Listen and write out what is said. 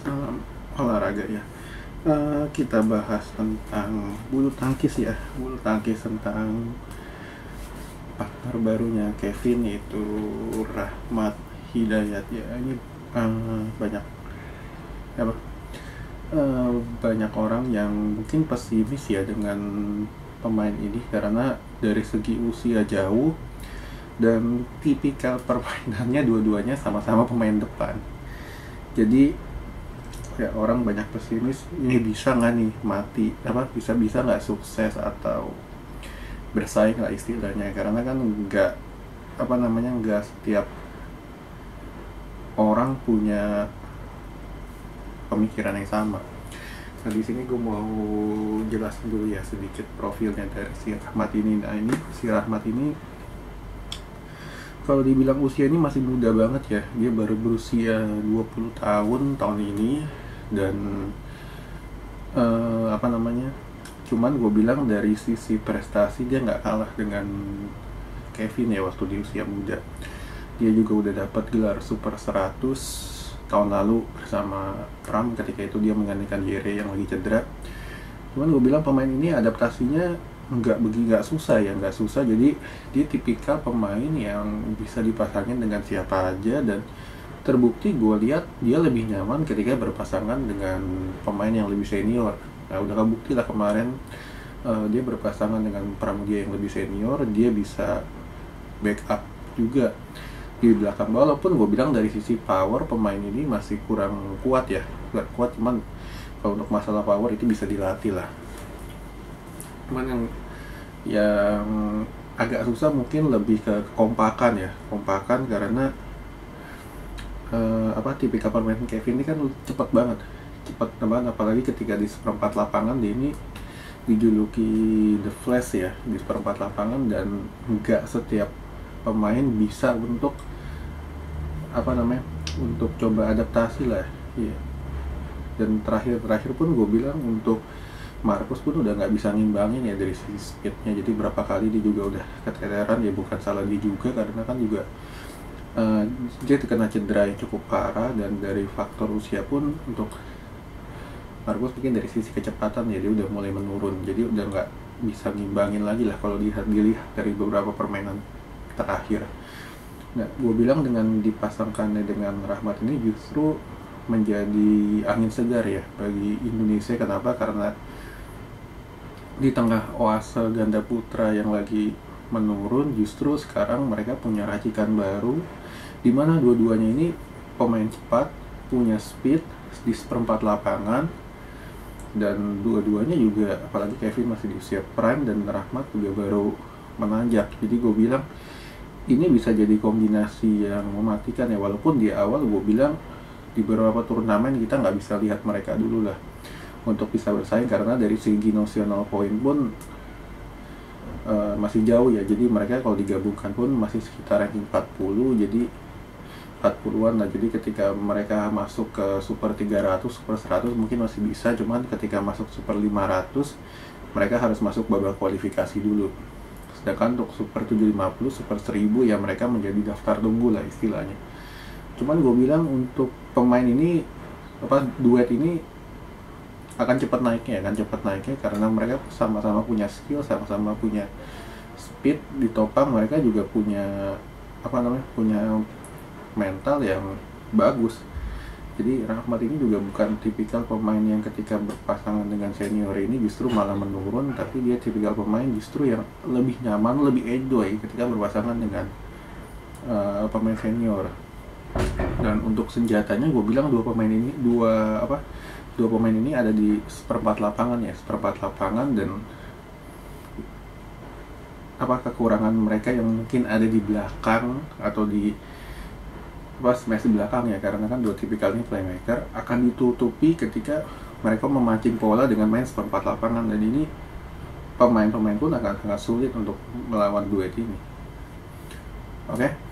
um, olahraga ya. Kita bahas tentang bulu tangkis ya, bulu tangkis tentang partner barunya Kevin, yaitu Rahmat Hidayat ya. Ini banyak apa banyak orang yang mungkin pesimis ya dengan pemain ini karena dari segi usia jauh dan tipikal permainannya dua-duanya sama-sama pemain depan. Jadi ya orang banyak pesimis, ini bisa nggak nih mati, bisa nggak sukses atau bersaing lah istilahnya, karena kan nggak setiap orang punya pemikiran yang sama. Nah di sini gue mau jelasin dulu ya sedikit profilnya dari si Rahmat ini. Nah ini si Rahmat ini kalau dibilang usia ini masih muda banget ya, dia baru berusia 20 tahun ini. Dan cuman gue bilang dari sisi prestasi dia nggak kalah dengan Kevin ya waktu di usia muda. Dia juga udah dapat gelar Super 100 tahun lalu bersama Pram, ketika itu dia menggantikan Jere yang lagi cedera. Cuman gue bilang pemain ini adaptasinya nggak susah. Jadi dia tipikal pemain yang bisa dipasangin dengan siapa aja, dan terbukti gue lihat dia lebih nyaman ketika berpasangan dengan pemain yang lebih senior. Nah udah kebukti lah kemarin, dia berpasangan dengan Pramudia yang lebih senior, dia bisa backup juga di belakang. Walaupun gue bilang dari sisi power pemain ini masih kurang kuat ya, nggak kuat, cuman kalau untuk masalah power itu bisa dilatih lah. Cuman yang agak susah mungkin lebih ke kompakan karena tipikal permainan Kevin ini kan cepat banget, apalagi ketika di seperempat lapangan. Dia ini dijuluki The Flash ya di seperempat lapangan, dan nggak setiap pemain bisa untuk untuk coba adaptasi lah ya. Dan terakhir pun gue bilang untuk Marcus pun udah nggak bisa ngimbangin ya dari sisi speednya. Jadi berapa kali dia juga udah keteteran ya, bukan salah dia juga karena kan juga dia terkena cedera yang cukup parah. Dan dari faktor usia pun untuk Marcus mungkin dari sisi kecepatan ya dia udah mulai menurun, jadi udah nggak bisa ngimbangin lagi lah kalau dilihat dari beberapa permainan terakhir. Nah, gue bilang dengan dipasangkannya dengan Rahmat ini justru menjadi angin segar ya bagi Indonesia. Kenapa? Karena di tengah oase ganda putra yang lagi menurun, justru sekarang mereka punya racikan baru, dimana dua-duanya ini pemain cepat, punya speed di seperempat lapangan, dan dua-duanya juga, apalagi Kevin masih di usia prime dan Rahmat juga baru menanjak. Jadi gue bilang ini bisa jadi kombinasi yang mematikan ya, walaupun di awal gue bilang di beberapa turnamen kita nggak bisa lihat mereka dulu lah untuk bisa bersaing, karena dari segi nasional poin pun masih jauh ya. Jadi mereka kalau digabungkan pun masih sekitar ranking 40, jadi 40-an lah. Jadi ketika mereka masuk ke Super 300, Super 100 mungkin masih bisa, cuman ketika masuk Super 500 mereka harus masuk babak kualifikasi dulu. Sedangkan untuk Super 750, Super 1000 ya mereka menjadi daftar tunggu lah istilahnya. Cuman gue bilang untuk pemain ini, duet ini akan cepat naiknya karena mereka sama-sama punya skill, sama-sama punya speed. Ditopang mereka juga punya punya mental yang bagus. Jadi Rahmat ini juga bukan tipikal pemain yang ketika berpasangan dengan senior ini justru malah menurun, tapi dia tipikal pemain justru yang lebih nyaman, lebih enjoy ketika berpasangan dengan pemain senior. Dan untuk senjatanya gue bilang dua pemain ini ada di seperempat lapangan, dan kekurangan mereka yang mungkin ada di belakang atau di smash di belakang ya, karena kan dua tipikal ini playmaker, akan ditutupi ketika mereka memancing pola dengan main seperempat lapangan. Dan ini pemain-pemain pun akan sangat sulit untuk melawan duet ini. Oke?